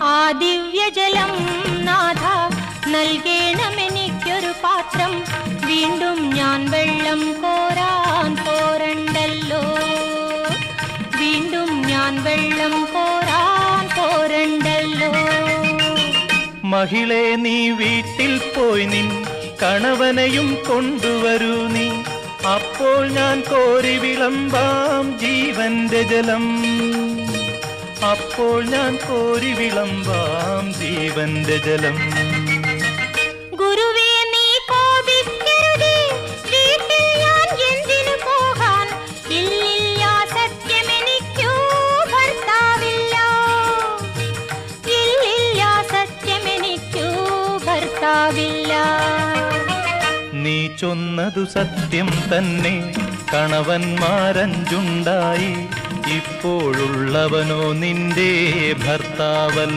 ആ ദിവ്യജലം നാഥ നൽകേണമെനിക്കൊരു പാത്രം. വീണ്ടും ഞാൻ വെള്ളം കോരാൻ പോരണ്ടല്ലോ, വീണ്ടും ഞാൻ വെള്ളം കോരാൻ പോരണ്ടല്ലോ. മഹിളെ നീ വീട്ടിൽ പോയി നിൻ കണവനെയും കൊണ്ടുവരൂ നീ, അപ്പോൾ ഞാൻ കോരി വിളമ്പാം ജീവന്റെ ജലം, അപ്പോൾ ഞാൻ കോരി വിളമ്പാം ജീവന്റെ ജലം. ഗുരുവേ നീ കോപിക്കരുതേ, വീട്ടിൽ ഞാൻ എന്തിനു പോകാൻ? ഇല്ലില്ല സത്യമെനിക്കു ഭർത്താവില്ല, ഇല്ലില്ല സത്യമെനിക്കു ഭർത്താവില്ല. നീ ചൊന്നതു സത്യം തന്നെ, കണവന്മാരഞ്ചുണ്ടായി, ഇപ്പോഴുള്ളവനോ നിന്റെ ഭർത്താവല്ല.